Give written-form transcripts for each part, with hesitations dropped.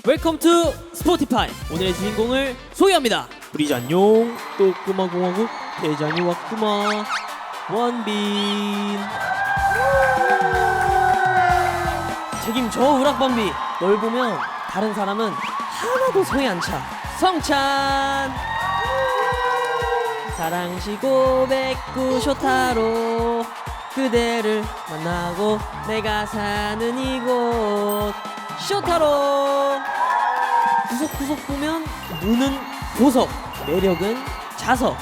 웰컴 투 스포티파이. 오늘의 주인공을 소개합니다. 브리즈 안녕. 또꾸마 공화국 대장이 왔구마. 원빈. 책임져 우락범비. 널 보면 다른 사람은 하나도 성에 안 차. 성찬. 사랑시고 백구 쇼타로 그대를 만나고 내가 사는 이곳 쇼타로. 구석구석 보면 눈은 보석, 매력은 자석,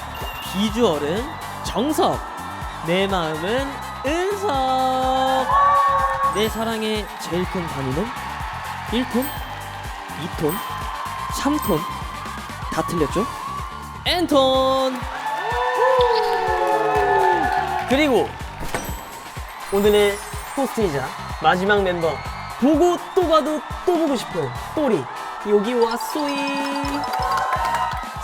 비주얼은 정석, 내 마음은 은석. 내 사랑의 제일 큰 단위는 1톤, 2톤, 3톤. 다 틀렸죠? N톤. 그리고 오늘의 호스트이자 마지막 멤버, 보고 또 봐도 또 보고 싶은 또리 여기 왔소이.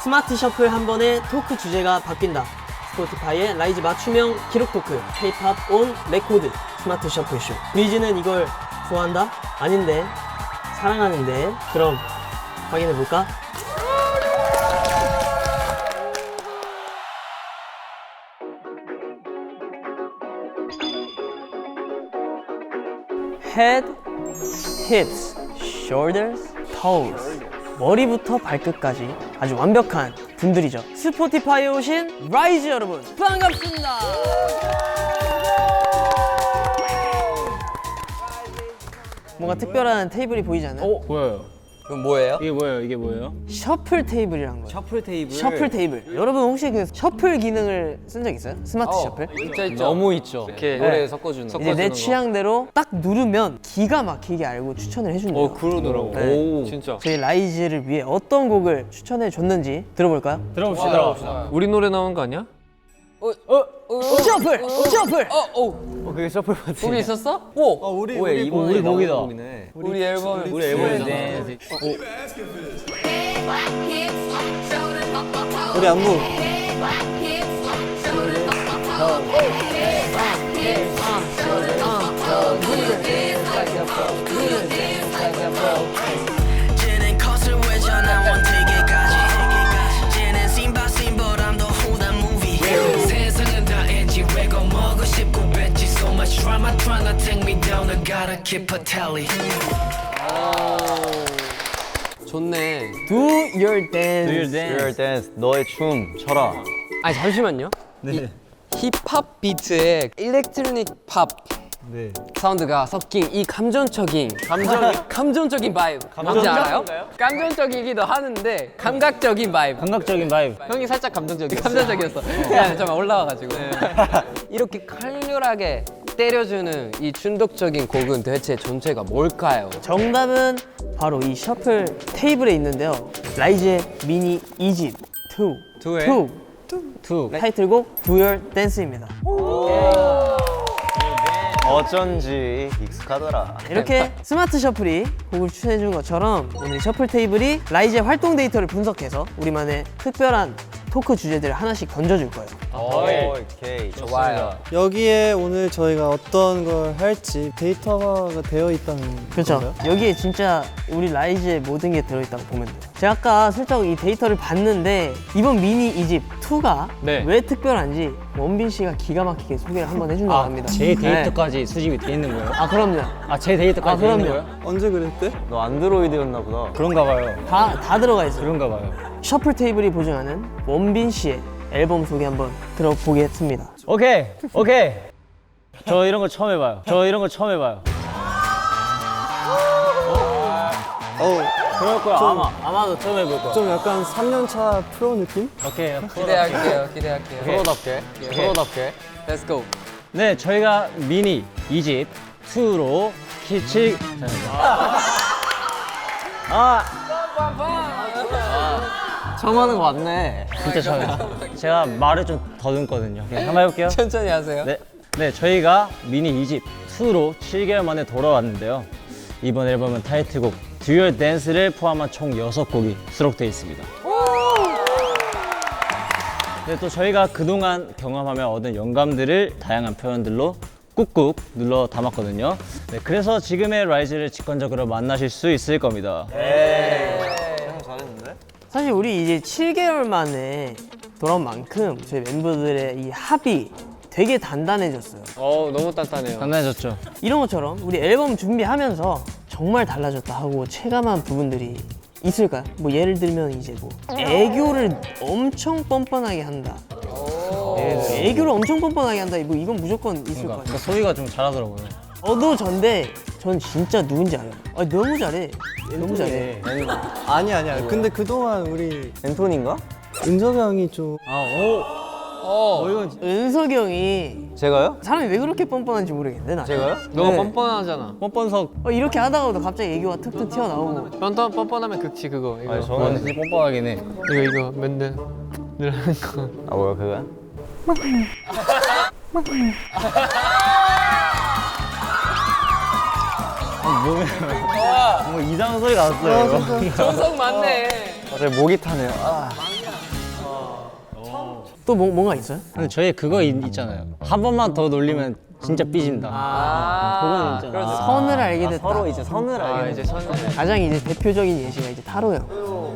스마트 셔플 한 번에 토크 주제가 바뀐다. 스포티파이의 라이즈 맞춤형 기록 토크 K-팝 온 레코드 스마트 셔플 쇼. 브리즈는 이걸 좋아한다? 아닌데 사랑하는데. 그럼 확인해볼까? Head, hips, shoulders, toes. 머리부터 발끝까지 아주 완벽한 분들이죠. 스포티파이에 오신 라이즈 여러분 반갑습니다. 뭔가 특별한 테이블이 보이지 않아요? 보여요. 그럼 뭐예요? 이게 뭐예요? 이게 뭐예요? 셔플 테이블이란 거예요. 셔플 테이블. 셔플 테이블. 여러분 혹시 그 셔플 기능을 쓴 적 있어요? 스마트 셔플? 있죠. 너무 있죠. 이렇게 노래 섞어주는 거. 이제 내 취향대로 딱 누르면 기가 막히게 알고 추천을 해준대요. 그러더라고. 네. 오, 진짜. 저희 라이즈를 위해 어떤 곡을 추천해 줬는지 들어볼까요? 들어봅시다. 우리 노래 나온 거 아니야? 셔플! 셔플! 그게 셔플 파티. 거기 있었어? 오! 우리 곡이다. 우리 앨범에. 우리 앨범인데. 우리 안무. 쟤는 컷을 외져 난 원택에까지. 쟤는 심바심보람도 후다 무비. 세상은 다 엣지 왜고 먹고 싶고 뱉지. So much drama tryna take me down. I gotta keep a tally. 좋네. Do your dance. Your dance. 너의 춤 춰라. 아니, 잠시만요. 네. 힙합 비트에 일렉트로닉 팝 네. 사운드가 섞인 이 감정적인 바이브. 뭔지 알아요? 감정적이기도 하는데 감각적인 바이브. 감각적인 바이브. 형이 살짝 감정적이었어. 그냥 잠깐 올라와가지고. 이렇게 강렬하게 때려주는 이 중독적인 곡은 대체 존재가 뭘까요? 정답은 바로 이 셔플 테이블에 있는데요. 라이즈의 미니 2집 2. 투. 타이틀곡 Do Your Dance입니다. 어쩐지 익숙하더라. 이렇게 스마트 셔플이 곡을 추천해준 것처럼 오늘 셔플 테이블이 라이즈의 활동 데이터를 분석해서 우리만의 특별한 토크 주제들을 하나씩 던져줄 거예요. 오케이. 좋아요. 여기에 오늘 저희가 어떤 걸 할지 데이터가 되어 있다는 그렇죠. 건가요? 여기에 진짜 우리 라이즈의 모든 게 들어있다고 보면 돼요. 제가 아까 슬쩍 이 데이터를 봤는데 이번 미니 2집 2가 네. 왜 특별한지 원빈 씨가 기가 막히게 소개를 한번 해준다고 합니다. 제 데이터까지 수집이 돼 있는 거예요? 아 그럼요. 제 데이터까지 돼 있는 그럼요. 거예요? 언제 그랬대? 너 안드로이드였나 보다. 그런가 봐요. 다 들어가 있어요. 그런가 봐요. 셔플 테이블이 보증하는 원빈 씨의 앨범 소개 한번 들어보겠습니다. 오케이. 저 이런 거 처음 해봐요. 그럴 거야. 아마도 처음 해볼 거야. 좀 약간 3년차 프로 느낌? 오케이. 기대할게요. 프로답게. Let's go. 네, 저희가 미니 2집 2로 키치. 처음 하는 거 맞네. 진짜 처음이에요. 제가 말을 좀 더듬거든요. 그냥 한번 해볼게요. 천천히 하세요. 네, 저희가 미니 2집 2로 7개월 만에 돌아왔는데요. 이번 앨범은 타이틀곡 Do Your Dance를 포함한 총 6곡이 수록되어 있습니다. 네, 또 저희가 그동안 경험하며 얻은 영감들을 다양한 표현들로 꾹꾹 눌러 담았거든요. 네, 그래서 지금의 라이즈를 직관적으로 만나실 수 있을 겁니다. 사실 우리 이제 7개월 만에 돌아온 만큼 저희 멤버들의 이 합이 되게 단단해졌어요. 너무 단단해요. 단단해졌죠? 이런 것처럼 우리 앨범 준비하면서 정말 달라졌다 하고 체감한 부분들이 있을까요? 뭐 예를 들면 이제 뭐 애교를 엄청 뻔뻔하게 한다. 애교를 엄청 뻔뻔하게 한다. 뭐 이건 무조건 있을 거예요. 그러니까 소희가 좀 잘하더라고요. 저도 전데 전 진짜 누군지 알아요. 너무 잘해. 너무 잘해. 아니야. 근데 그동안 우리 앤토니인가? 은섭이 형이 좀 은석이 형이 제가요? 사람이 왜 그렇게 뻔뻔한지 모르겠는데 나. 제가요? 너가 네. 뻔뻔하잖아. 뻔뻔석. 이렇게 하다가도 갑자기 애교가 툭툭 튀어나오고. 뻔뻔하면 극치 그거. 이거. 아니 저는 진짜 뻔뻔하긴 해. 이거 맨날 늘 하는 거. 아 뭐야 그거야? 뭐 이상한 소리가 났어요. 이거. 정석 맞네. 갑자기 목이 타네요. 아. 또 뭔가 있어요? 근데 저희 그거 있잖아요. 한 번만 더 놀리면 진짜 삐진다. 아, 그건 그렇죠. 선을 알게 됐다. 서로 이제 선을 알게 이제 됐죠. 선을. 가장 이제 대표적인 예시가 이제 타로 형.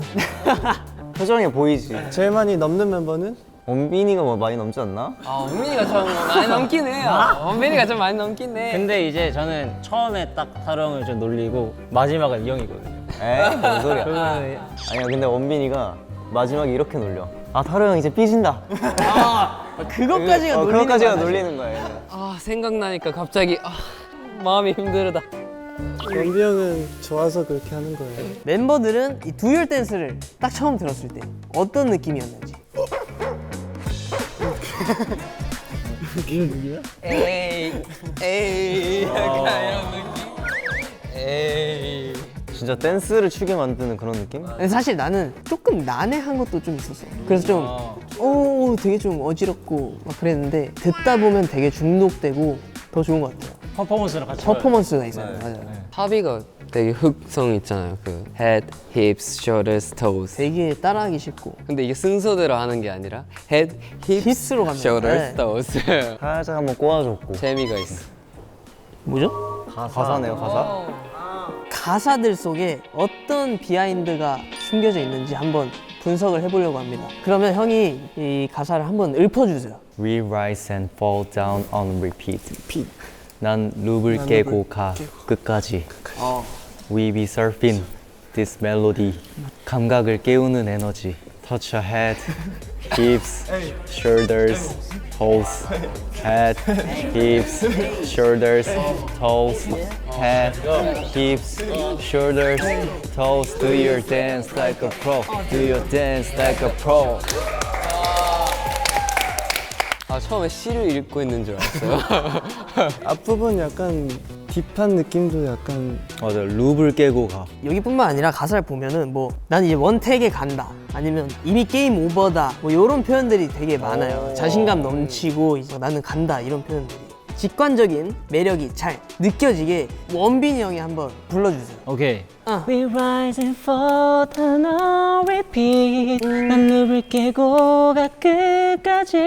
표정이 보이지. 제일 많이 넘는 멤버는 원빈이가 뭐 많이 넘지 않나? 원빈이가 좀 많이 넘긴 해요. 원빈이가 좀 많이 넘긴 해. 근데 이제 저는 처음에 딱 타로 형을 좀 놀리고 마지막은 이 형이거든요. 에이 뭔 소리야? 그러면 아니야 근데 원빈이가 마지막에 이렇게 놀려. 아 타로 형 이제 삐진다. 그것까지가 놀리는 그거까지가 거야, 놀리는 거예요. 아 생각나니까 갑자기 마음이 힘들다. 원비 형은 좋아서 그렇게 하는 거예요. 멤버들은 이 두열 댄스를 딱 처음 들었을 때 어떤 느낌이었는지. 에이 약간 이런 느낌. 에이. 진짜 댄스를 추게 만드는 그런 느낌? 근데 사실 나는 조금 난해한 것도 좀 있었어. 그래서 좀, 되게 좀 어지럽고 막 그랬는데 듣다 보면 되게 중독되고 더 좋은 것 같아요. 퍼포먼스랑 같이 봐요. 퍼포먼스가 있어요. 맞아요. 합의가 되게 흑성 있잖아요. 그 head, hips, shoulders, toes. 되게 따라하기 쉽고. 근데 이게 순서대로 하는 게 아니라 head, hips, 힙스로 가면 shoulders, 네. toes. 살짝 한번 꼬아줬고. 재미가 있어. 뭐죠? 가사네요 가사. 가사들 속에 어떤 비하인드가 숨겨져 있는지 한번 분석을 해보려고 합니다. 그러면 형이 이 가사를 한번 읊어주세요. We rise and fall down on repeat. 난 룹을 깨고 가 끝까지. We be surfing this melody. 감각을 깨우는 에너지. Touch your head, hips, shoulders, toes. Head, hips, shoulders, toes. Head, hips, shoulders, toes. Do your dance like a pro. Do your dance like a pro. 아 처음에 시를 읽고 있는 줄 알았어요. 앞부분 약간 딥한 느낌도 약간 맞아, 룹을 깨고 가. 여기뿐만 아니라 가사를 보면은 뭐 난 이제 원택에 간다 아니면 이미 게임 오버다 뭐 이런 표현들이 되게 많아요. 자신감 넘치고 이제 나는 간다 이런 표현들이 직관적인 매력이 잘 느껴지게 원빈이 형이 한번 불러주세요. 오케이. We rise and fall down on repeat. 난 룹을 깨고 가 끝까지.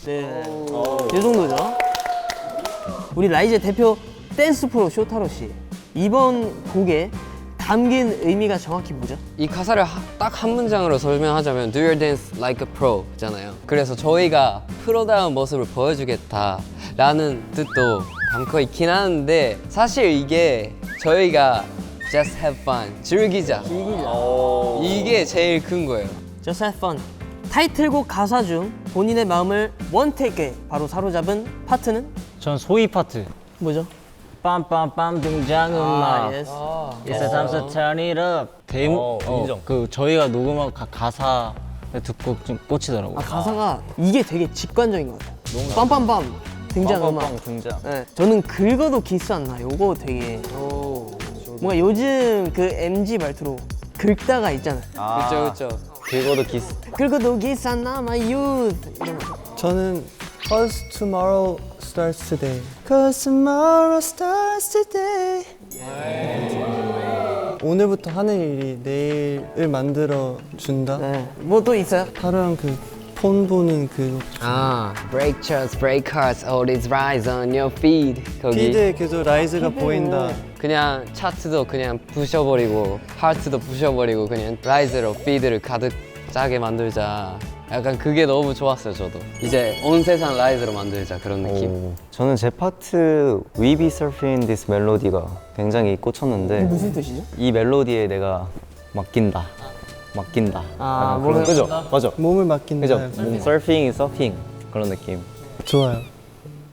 네, 이 정도죠. 우리 라이즈의 대표 댄스 프로 쇼타로 씨 이번 곡에 담긴 의미가 정확히 뭐죠? 이 가사를 딱 한 문장으로 설명하자면 Do your dance like a pro잖아요. 그래서 저희가 프로다운 모습을 보여주겠다라는 뜻도 담고 있긴 하는데 사실 이게 저희가 just have fun, 즐기자. 이게 제일 큰 거예요. Just have fun. 타이틀곡 가사 중 본인의 마음을 원택에 바로 사로잡은 파트는 전 소희 파트. 뭐죠? 빰빰빰 등장음악. 예스. It's a time to turn it up. 인정. 그 저희가 녹음한 가사 듣고 좀 꽂히더라고요. 가사가 이게 되게 직관적인 것 같아요. 빰빰빰 등장음악. 빵빵빵 등장. 네, 저는 긁어도 기스 안 나. 요거 되게 뭔가 요즘 그 MG 말투로 긁다가 있잖아요. 그렇죠, 그렇죠. 그거도 기스. 긁어도 기스 안 나, my youth 이런 거. 저는 Cause tomorrow starts today. Cause tomorrow starts today. 오늘부터 하는 일이 내일을 만들어 준다. 네. 뭐 또 있어요? 타로 형 그 폰 보는 그 break charts, break hearts, all these rise on your feed. 거기 피드에 계속 라이즈가 보인다. 그냥 차트도 그냥 부셔버리고 하트도 부셔버리고 그냥 라이즈로 피드를 가득 짜게 만들자. 약간 그게 너무 좋았어요. 저도 이제 온 세상 라이즈로 만들자 그런 느낌. 저는 제 파트 We Be Surfing This Melody가 굉장히 꽂혔는데 무슨 뜻이죠? 이 멜로디에 내가 맡긴다. 아, 약간 그런- 그죠? 맞아. 몸을 맡긴다. 그죠? 서핑이 서핑 그런 느낌. 좋아요.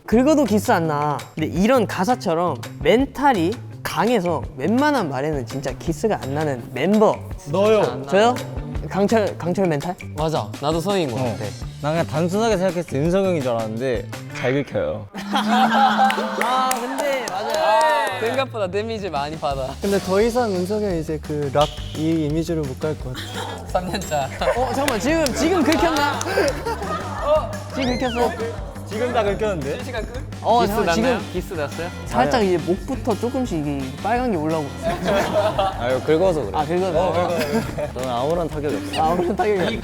긁어도 기스 안 나. 근데 이런 가사처럼 멘탈이 강해서 웬만한 말에는 진짜 기스가 안 나는 멤버. 너요. 저요? 강철 멘탈? 맞아. 나도 성인 것 같아. 난 그냥 단순하게 생각했을 때 은성 형인 줄 알았는데 잘 긁혀요. 아 근데 맞아요. 생각보다 데미지 많이 받아. 근데 더 이상 은석이 이제 그 락 이 이미지로 못 갈 것 같아. 3년차. 잠깐만 지금 긁혔나? 지금 긁혔어? 지금 다 긁혔는데? 기스 잠깐만, 났나요? 지금 기스 났어요? 살짝 이제 목부터 조금씩 이게 빨간 게 올라오고 있어. 아유 긁어서 그래. 아 긁었어. 저는 아무런 타격이 없어. 아무런 타격이 없네.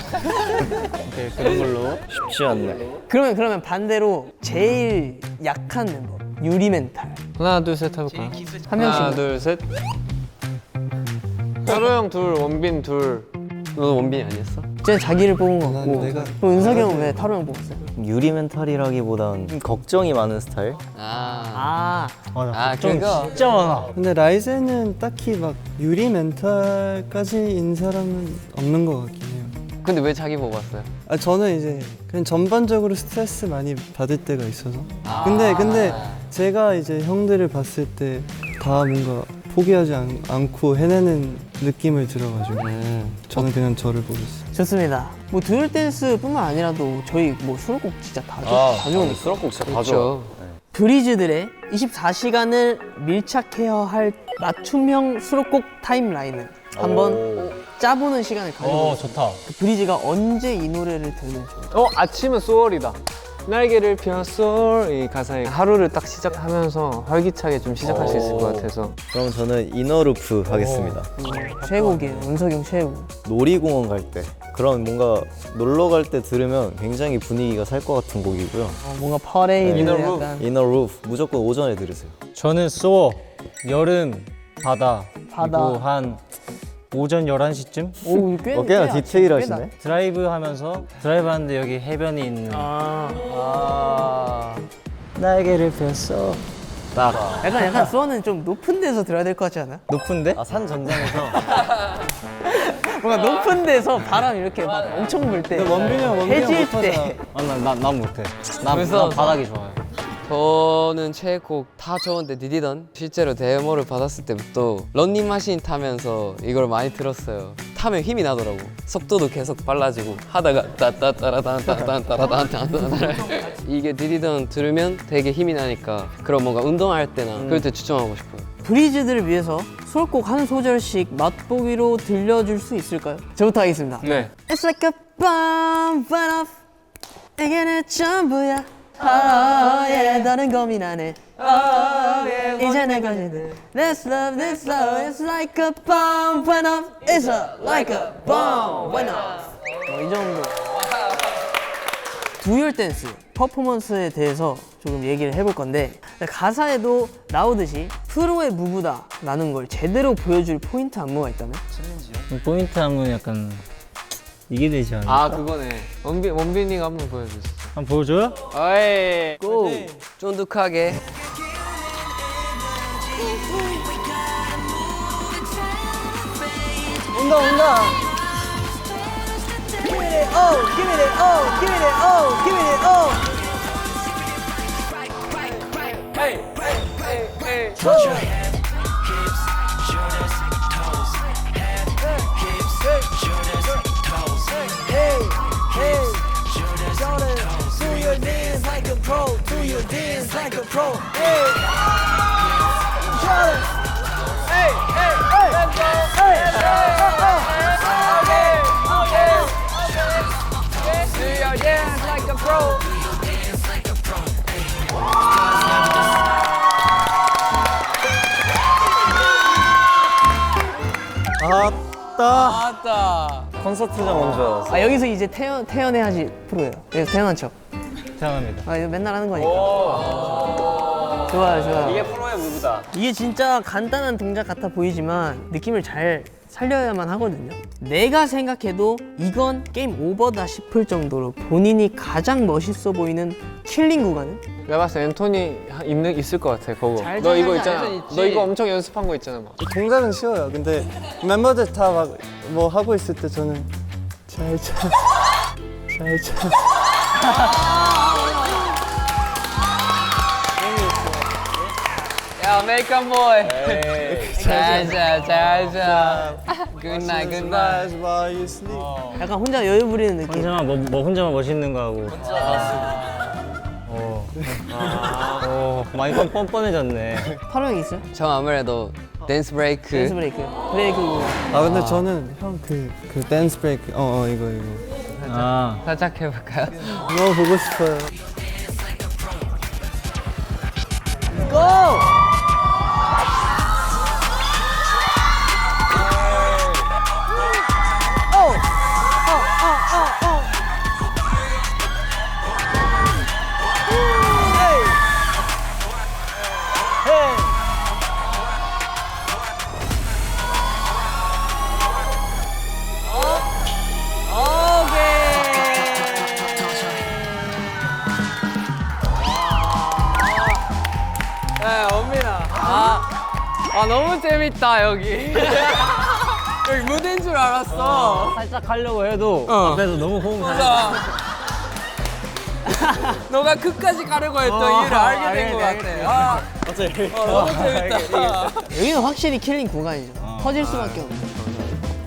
오케이, 그런 걸로 쉽지 않네. 그러면 반대로 제일 약한 멤버 유리 멘탈 하나 둘 셋 해볼까요? 한 명씩. 하나 둘 셋. 서로 형 둘, 원빈 둘. 너도 원빈이 아니었어? 쟤는 자기를 뽑은 거 같고. 내가- 그럼 은석이 형은 왜 타로 형 뽑았어요? 유리 멘탈이라기보단 걱정이 많은 스타일? 아, 아 그거. 진짜 많아. 근데 라이즈는 딱히 막 유리 멘탈까지인 사람은 없는 것 같긴 해요. 근데 왜 자기 뽑았어요? 아 저는 이제 그냥 전반적으로 스트레스 많이 받을 때가 있어서. 근데 제가 이제 형들을 봤을 때 다 뭔가 포기하지 않고 해내는 느낌을 들어가지고 저는 그냥 저를 보고 있어요. 좋습니다. 뭐 드물 댄스뿐만 아니라도 저희 뭐 수록곡 진짜 다 좋으니까. 수록곡 진짜 그렇죠. 브리즈들의 24시간을 밀착해야 할 맞춤형 수록곡 타임라인을 한번 짜보는 시간을 가지고 좋다. 그 브리즈가 언제 이 노래를 들으면 좋을까? 아침은 소월이다. 날개를 폈어. 이 가사에 하루를 딱 시작하면서 활기차게 좀 시작할 수 있을 것 같아서. 그럼 저는 이너루프 하겠습니다. 최애곡이에요. 은석이 형 최애곡. 놀이공원 갈 때 그런 뭔가 놀러 갈 때 들으면 굉장히 분위기가 살 것 같은 곡이고요. 뭔가 퍼레이드 이너루프. 약간 이너루프 무조건 오전에 들으세요. 저는 소어, 여름, 바다. 바다. 그리고 한 오전 11시쯤? 오, 꽤 꽤나 아침 디테일하시네. 꽤다. 드라이브 하는데 여기 해변이 있는 날개를 폈어. 딱 약간 수원은 좀 높은 데서 들어야 될 것 같지 않아? 높은데? 산 전장에서 뭔가 높은 데서 바람 이렇게 막 엄청 불 때, 원빈이 형 해질 때. 난 못해. 난 그래서- 바닥이 좋아요. 저는 최애곡 다 좋은데 디디던 실제로 데모를 받았을 때부터 런닝머신 타면서 이걸 많이 들었어요. 타면 힘이 나더라고. 속도도 계속 빨라지고 하다가 따따라단따따따라단따따따 이게 디디던 들으면 되게 힘이 나니까 그런 뭔가 운동할 때나 그럴 때 추천하고 싶어요. 브리즈들을 위해서 수록곡 한 소절씩 맛보기로 들려줄 수 있을까요? 저부터 하겠습니다. 네. It's like a bomb went off. 이게는 전부야. Oh yeah, 너는 고민 안 해. Oh yeah, 이제 내가 이제 This love, it's like a bomb went off. It's like a bomb went off. 이 정도. 두열 댄스 퍼포먼스에 대해서 조금 얘기를 해볼 건데 가사에도 나오듯이 프로의 무브다라는 걸 제대로 보여줄 포인트 안무가 있다면? 포인트 하면 약간 이게 되지 않아? 아 그거네. 원빈이가 한번 보여주세요. 한번 보여줘요? 어이. 고! 쫀득하게 온다. Give me that, oh, give me that, oh, give me that, oh, give me that, oh. Do your dance like a pro. Do your dance like a pro. Hey, Jordan. Hey, let's go. Hey, okay. Do your dance like a pro. 맞다. 콘서트장 온 줄 알았어. 아 여기서 이제 태연해야지 프로예요. 여기서 태연한 척. 태어납니다. 아 이거 맨날 하는 거니까. 좋아요, 좋아요. 이게 프로의 무브다. 이게 진짜 간단한 동작 같아 보이지만 느낌을 잘 살려야만 하거든요. 내가 생각해도 이건 게임 오버다 싶을 정도로 본인이 가장 멋있어 보이는 킬링 구간은? 내가 봤을 때 앤토니 있을 것 같아 그거. 잘 너 이거 잘 있잖아. 있지. 너 이거 엄청 연습한 거 있잖아 막. 동작은 쉬워요. 근데 멤버들 다 막 뭐 하고 있을 때 저는 잘 차. 야, 메이크업 보이. 자. 굿나잇, 굿나잇. while you sleep. 약간 혼자 여유 부리는 느낌. 혼자만 멋있는 거 하고. 많이 뻔뻔해졌네. 파로 형 있어요? 저 아무래도 댄스 브레이크. 댄스 브레이크. 브레이크 구간. 아 근데 저는 형 그 댄스 브레이크 이거 아, 살짝 해볼까요? 너무 보고 싶어요. 고! 네, 엄민아. 너무 재밌다, 여기. 여기 무대인 줄 알았어. 살짝 하려고 해도 앞에서 너무 호응이 맞아. 너가 끝까지 가려고 했던 이유를 알게 된 것 같아. 너무 재밌다. 여기는 확실히 킬링 구간이죠. 터질 수밖에 없는.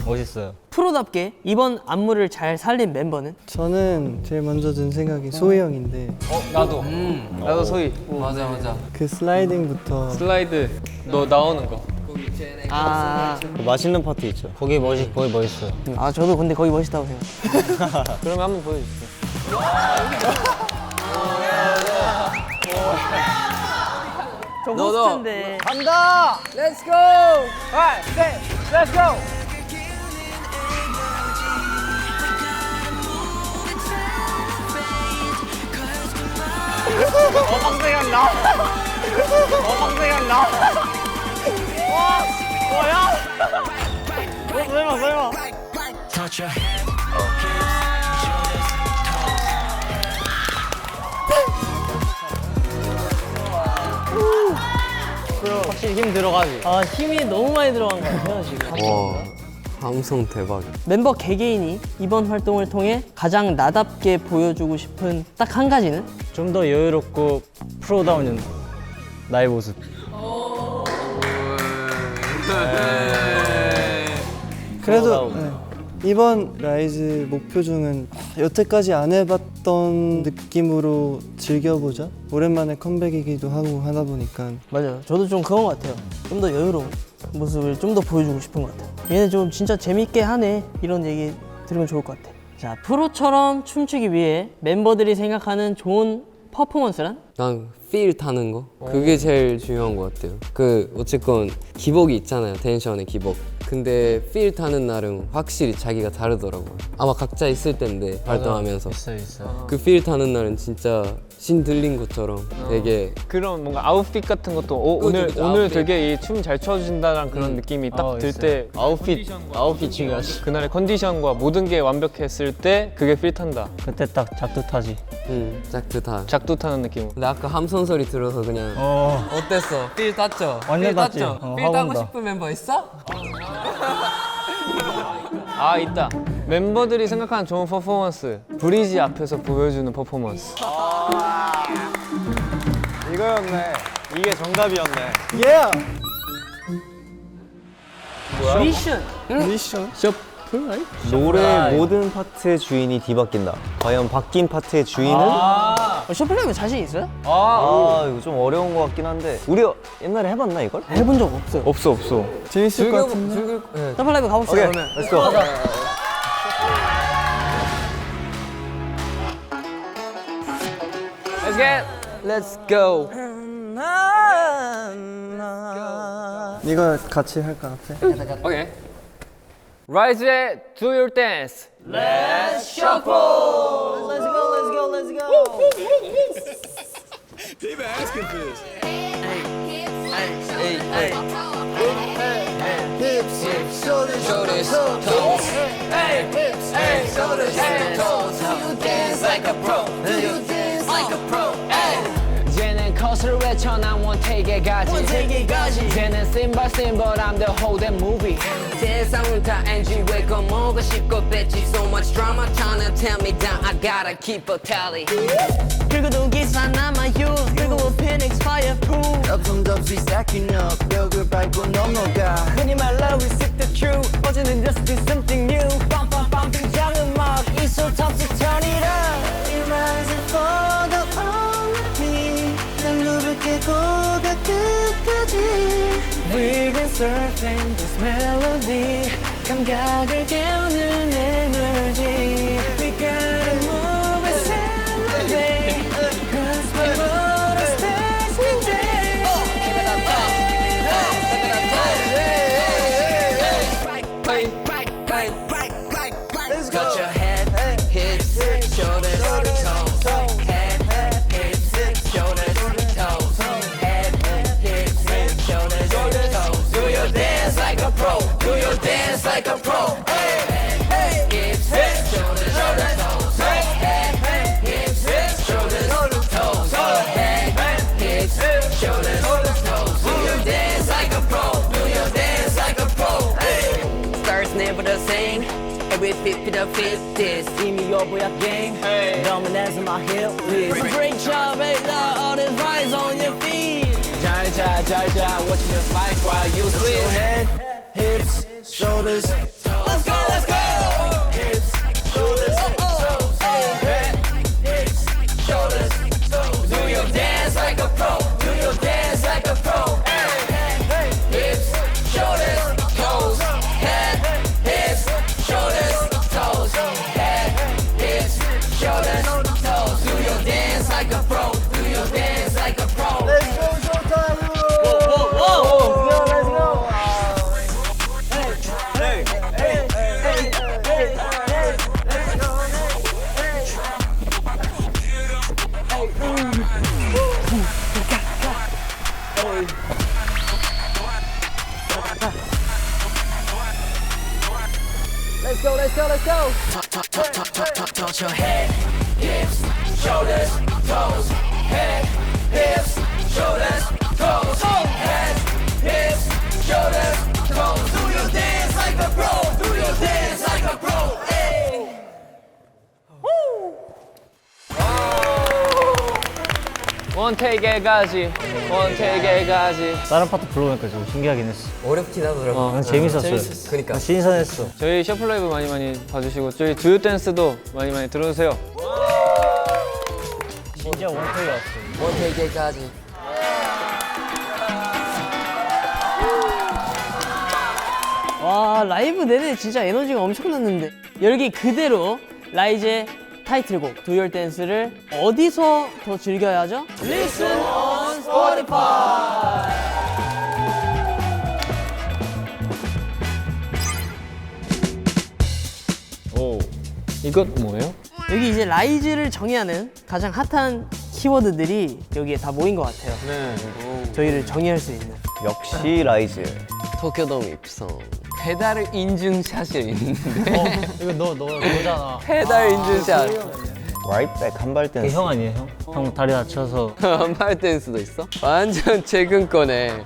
멋있어요. 프로답게 이번 안무를 잘 살린 멤버는? 저는 제일 먼저 든 생각이 소희 형인데 나도 소희. 맞아. 그 슬라이딩부터 슬라이드 너 나오는 거. 아, 그 맛있는 파트 있죠. 거기 멋있어요. 아 저도 근데 거기 멋있다고 생각. 그러면 한번 보여주세요. 저 너도. 호스트인데. 간다! Let's go! Alright, let's go! touch your 확실히 힘 들어가지. 아 힘이 너무 많이 들어간 것 같아요 지금. 와, 감성 대박. 멤버 개개인이 이번 활동을 통해 가장 나답게 보여주고 싶은 딱 한 가지는? 좀 더 여유롭고 프로다운 나의 모습. 그래도 이번 라이즈 목표 중은 여태까지 안 해봤던 느낌으로 즐겨보자. 오랜만에 컴백이기도 하고 하다 보니까 맞아요. 저도 좀 그런 것 같아요. 좀 더 여유로운 모습을 좀 더 보여주고 싶은 것 같아요. 얘네 좀 진짜 재밌게 하네 이런 얘기 들으면 좋을 것 같아. 자, 프로처럼 춤추기 위해 멤버들이 생각하는 좋은 퍼포먼스란? 난 필 타는 거? 그게 제일 중요한 것 같아요. 그 어쨌건 기복이 있잖아요. 텐션의 기복. 근데 필 타는 날은 확실히 자기가 다르더라고요. 아마 각자 있을 텐데 활동하면서 있어요. 그 필 타는 날은 진짜 신 들린 것처럼 되게 그런 뭔가 아웃핏 같은 것도 오늘 아웃핏. 되게 이 춤 잘 춰준다는 그런 느낌이 딱 들 때 아웃핏 중요하지. 그날의 컨디션과 모든 게 완벽했을 때 그게 필 탄다. 그때 딱 작두 타지. 짝도 다. 작두 타는 느낌. 근데 아까 함성 소리 들어서 그냥 어땠어? 필 탔죠? 완전 필 탔지. 탔죠? 필 하고 타고 온다. 싶은 멤버 있어? 아 있다. 멤버들이 생각하는 좋은 퍼포먼스. 브리지 앞에서 보여주는 퍼포먼스. 이거였네. 이게 정답이었네. 미션! 미션? 노래 모든 파트의 주인이 뒤바뀐다. 과연 바뀐 파트의 주인은? 셔플하면 자신 있어요? 이거 좀 어려운 것 같긴 한데 우리 옛날에 해봤나 이걸? 해본 적 없어요. 없어. 재밌을 것 같은데? 셔플라이브 가봅시다 그러면. Let's go. Let's go. 이거 같이 할까 앞에? 오케이. 라이즈의 Do Your Dance. Let's go, let's go, let's go. shoulders, toes. Hey, hips, hey, shoulders, hey, toes. Do you dance like a pro? Do you dance like a pro? Hey. 이제는 컷을 외쳐 난 원테이크까지. 이제는 symbol I'm the whole damn movie. 세상을 다 NG 왜 겁먹고 싶고 뺐지 so much drama trying to tear me down I gotta keep a tally 긁어둔 기사 남아요. 그리고 Phoenix fireproof. 어떤 덥지 stacking up 벽을 밟고 넘어가 흔히 말로 we seek the truth. 어제는 just do something new. 빰빰빰 등장은 막 이소 탑스 turn it up. You're rising for the only 난 루를 깨고 가 끝까지 We've been surfing this melody. 감각을 깨우는 에너지. We gotta move and celebrate. Cause my motor starts today. Keep it up Touch your head, hips, shoulders, toes Head, hips, shoulders, toes Head, hips, shoulders, toes Do your dance like a pro Do your dance like a pro Head, hips, shoulders, toes Head, hips, shoulders, toes Head, hips, shoulders, toes Do your dance like a pro Do your dance like a pro Stars never the same Every 50 to 50s See me over your game. Dominance in my hip list. Great job, baby. All this rise on your feet. 자, watching the fight while you sleep. Head, hips, shoulders Let's go, let's go. hips, shoulders Oh, Head, hips, shoulders, toes Do your dance like a pro Do your dance like a pro Head, hips, shoulders, toes Head, hips, shoulders, toes Head, hips, shoulders, toes Do your dance like a pro Do your dance like a pro Let's go showtime Let's go, let's go, let's go. Touch your head, hips, shoulders, toes Head, hips, shoulders, toes Head, hips, shoulders, toes Do your dance like a pro Do your dance like a pro hey. 원테이크까지. 다른 파트 불러보니까 좀 신기하긴 했어. 어렵긴 하더라고 난 재밌었어요. 그니까 신선했어. 저희 셔플라이브 많이 봐주시고 저희 Do You Dance도 많이 들어주세요. 진짜 원테이 왔어. 원테이크까지 와, 라이브 내내 진짜 에너지가 엄청났는데. 열기 그대로 라이즈의 타이틀곡 Do Your Dance를 어디서 더 즐겨야 하죠? Listen on Spotify. 오, 이것 뭐예요? 여기 이제 라이즈를 정의하는 가장 핫한 키워드들이 여기에 다 모인 것 같아요. 네. 저희를 정의할 수 있는. 역시 라이즈. 도쿄돔 입성 페달 인증샷이 있는데 이거 너잖아. 페달 인증샷 Right back 한발 댄스. 형 아니에요, 형? 형 다리 다쳐서. 한발 댄스도 있어? 완전 최근 거네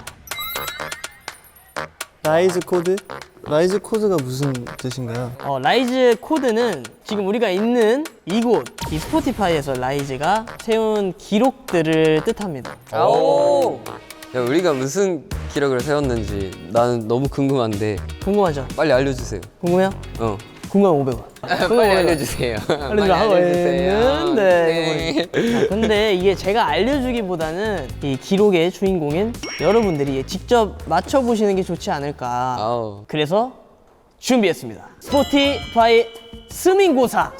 라이즈 코드? 라이즈 코드가 무슨 뜻인가요? 라이즈 코드는 지금 우리가 있는 이곳, 이 스포티파이에서 라이즈가 세운 기록들을 뜻합니다. 오! 야 우리가 무슨 기록을 세웠는지 나는 너무 궁금한데 궁금하죠? 빨리 알려주세요 궁금해요? 어 궁금하면 500원. 빨리 알려주세요 알려주라 하고 있는데. 자, 근데 이게 제가 알려주기보다는 이 기록의 주인공인 여러분들이 직접 맞춰보시는 게 좋지 않을까. 아우 그래서 준비했습니다. 스포티파이 스밍고사.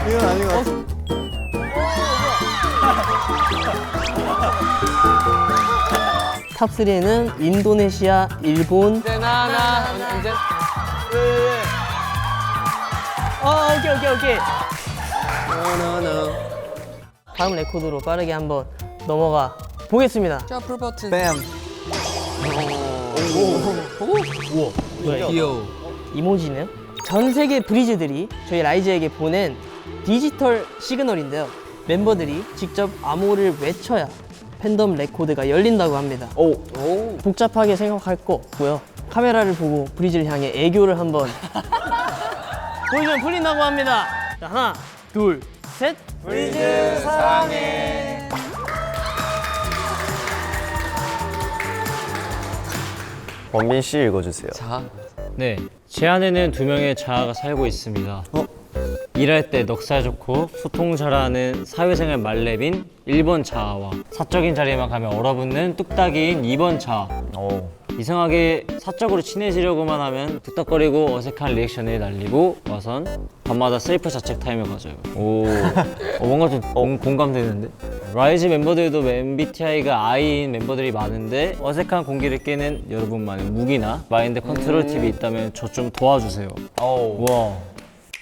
이건 아닌 것 같아 탑 3에는 인도네시아, 일본. 나 언제? 오케이. 다음 레코드로 빠르게 한번 넘어가 보겠습니다. 셔플 버튼. 뺨. 귀여워. 이모지네요. 전 세계 브리즈들이 저희 라이즈에게 보낸 디지털 시그널인데요. 멤버들이 직접 암호를 외쳐야 팬덤 레코드가 열린다고 합니다. 복잡하게 생각할 거 없고요. 카메라를 보고 브리즈를 향해 애교를 한번 보여주면 풀린다고 합니다. 자, 하나, 둘, 셋. 브리즈 사랑해. 원빈 씨 읽어주세요. 자, 네, 제 안에는 2명의 자아가 살고 있습니다. 일할 때 넉살 좋고 소통 잘하는 사회생활 말렙인 1번 자아와 사적인 자리에만 가면 얼어붙는 뚝딱이인 2번 자아. 이상하게 사적으로 친해지려고만 하면 뚝딱거리고 어색한 리액션을 날리고 와선 밤마다 셀프 자책 타임을 가져요. 뭔가 좀 공감되는데? 라이즈 멤버들도 MBTI가 I인 멤버들이 많은데 어색한 공기를 깨는 여러분만의 무기나 마인드 컨트롤 팁이 있다면 저 좀 도와주세요. 와.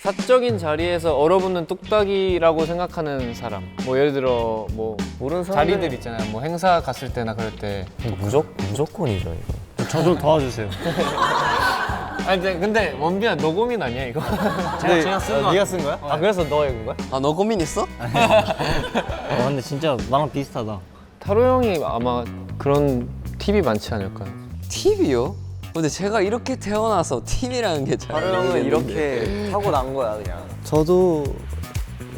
사적인 자리에서 얼어붙는 뚝딱이라고 생각하는 사람. 뭐 예를 들어 뭐 모르는 사람들 자리들 있잖아요. 뭐 행사 갔을 때나 그럴 때. 무조건이죠 이거. 저 좀 도와주세요. 아니 근데 원빈아 너 고민 아니야 이거? 제가 쓴 거. 네가 쓴 거야? 아 그래서 너가 읽은 거야? 아, 너 고민 있어? 근데 진짜 나랑 비슷하다. 타로 형이 아마 그런 팁이 많지 않을까요? 팁이요? 근데 제가 이렇게 태어나서 팁이라는 게 잘 모르겠는데. 이렇게 타고 난 거야 그냥. 저도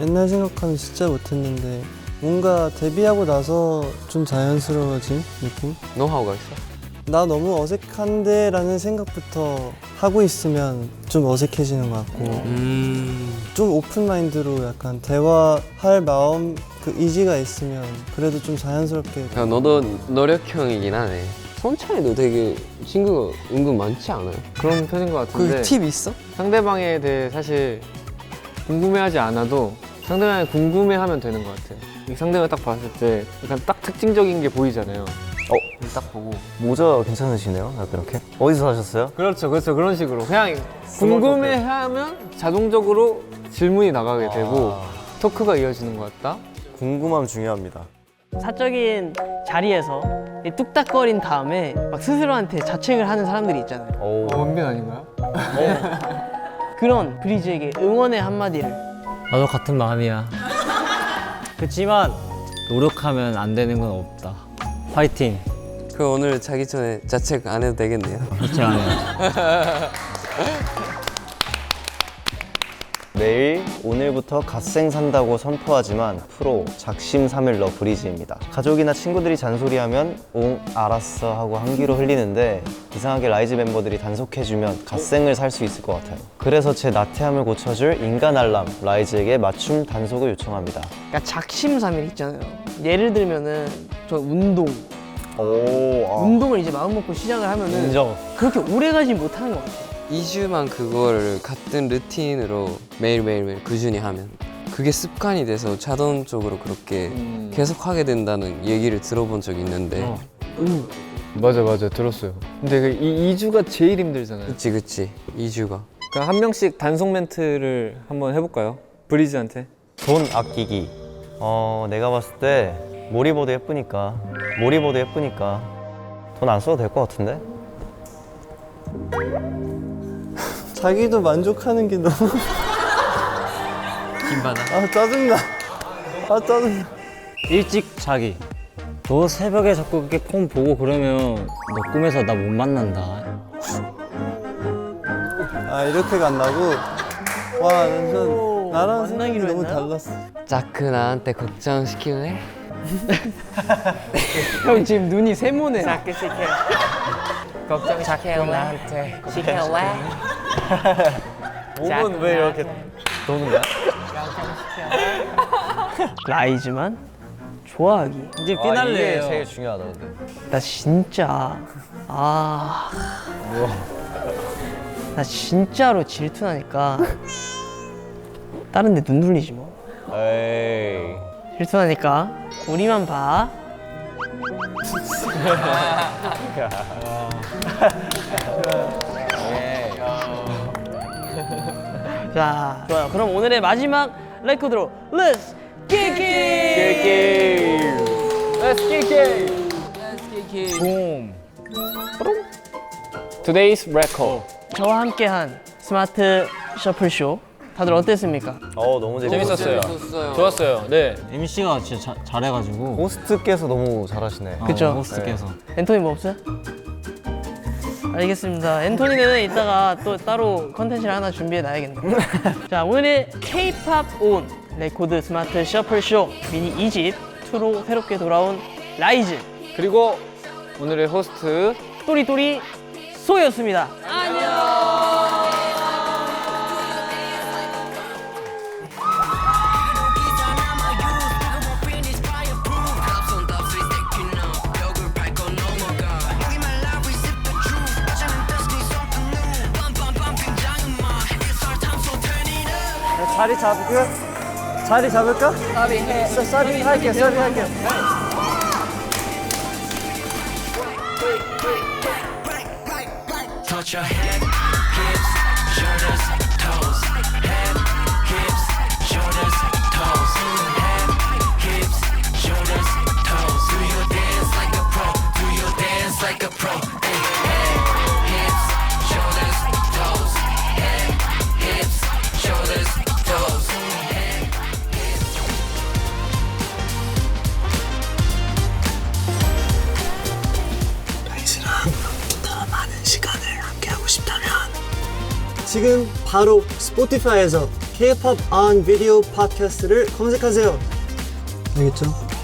옛날 생각하면 진짜 못했는데 뭔가 데뷔하고 나서 좀 자연스러워진 느낌? 노하우가 있어? 나 너무 어색한데 라는 생각부터 하고 있으면 좀 어색해지는 것 같고 좀 오픈 마인드로 약간 대화할 마음 그 의지가 있으면 그래도 좀 자연스럽게 야, 너도 노력형이긴 하네. 손차이도 되게 친구가 은근 많지 않아요? 그런 편인 것 같은데 그 팁 있어? 상대방에 대해 사실 궁금해하지 않아도 상대방이 궁금해하면 되는 것 같아요. 이 상대방을 딱 봤을 때 약간 딱 특징적인 게 보이잖아요. 딱 보고. 모자 괜찮으시네요? 약간 이렇게. 어디서 사셨어요? 그렇죠 그런 식으로 그냥 궁금해하면 자동적으로 질문이 나가게 되고 토크가 이어지는 것 같다. 궁금함 중요합니다. 사적인 자리에서 이 뚝딱거린 다음에 막 스스로한테 자책을 하는 사람들이 있잖아요. 원빈 아닌가요? 그런 브리즈에게 응원의 한마디를. 나도 같은 마음이야. 그치만 노력하면 안 되는 건 없다. 파이팅. 그 오늘 자기 전에 자책 안 해도 되겠네요. 그렇지 않아요. 내일 오늘부터 갓생 산다고 선포하지만 프로 작심삼일러 브리즈입니다. 가족이나 친구들이 잔소리하면 응 알았어 하고 한 귀로 흘리는데 이상하게 라이즈 멤버들이 단속해주면 갓생을 살 수 있을 것 같아요. 그래서 제 나태함을 고쳐줄 인간 알람 라이즈에게 맞춤 단속을 요청합니다. 그러니까 작심삼일 있잖아요. 예를 들면은 저 운동. 운동을 이제 마음먹고 시작을 하면은 인정. 그렇게 오래 가진 못하는 것 같아요. 2주만 그거를 같은 루틴으로 매일매일 꾸준히 하면 그게 습관이 돼서 자동적으로 그렇게 계속 하게 된다는 얘기를 들어본 적이 있는데 맞아 들었어요. 근데 그 2주가 제일 힘들잖아요. 그치 2주가 그럼 한 명씩 단속 멘트를 한번 해볼까요? 브리즈한테. 돈 아끼기. 내가 봤을 때 몰입보드 예쁘니까 돈 안 써도 될 것 같은데? 자기도 만족하는 게 너무 김바나 아 짜증나. 일찍 자기. 너 새벽에 자꾸 그렇게 폰 보고 그러면 너 꿈에서 나 못 만난다. 아 이렇게 간다고? 와 완전 나랑 생각이 만나기로 너무 했나요? 달랐어. 자크 나한테 걱정시킬래? 형 지금 눈이 세모네. 걱정시켜 나한테 시킬래? 몸은 왜 이렇게 도는 거야? 라이즈만 좋아하기. 이제 이게 피날레예요. 제일 중요하다 근데. 나 진짜 나 진짜로 질투나니까 다른 데 눈 돌리지 뭐. 에이. 질투나니까 우리만 봐. 자, 좋아요. 그럼 오늘의 마지막 레코드로 Let's Kick It! Let's kick it. Today's record. 저와 함께한 스마트 셔플쇼 다들 어땠습니까? 너무 재밌었어요. 좋았어요. 네. MC가 진짜 잘해가지고. 호스트께서 너무 잘하시네. 그쵸? 호스트께서. 앤토니 뭐 없어요? 알겠습니다. 앤토니는 이따가 또 따로 컨텐츠를 하나 준비해 놔야겠네요. 자, 오늘의 K-POP ON 레코드 스마트 셔플쇼 미니 2집 2로 새롭게 돌아온 라이즈 그리고 오늘의 호스트 또리또리 소였습니다. 자리 잡을까? 자리 잡을까? 서비 할게요. 서비 할게요. Touch your head, hips, shoulders, toes. Head, hips, shoulders, toes. Head, hips, shoulders, toes. Do your dance like a pro. Do your dance like a pro. Hey, head, hips, shoulders, toes. Head, hips, shoulders, toes. Head, 지금 바로 스포티파이에서 K-POP ON 비디오 팟캐스트를 검색하세요. 알겠죠?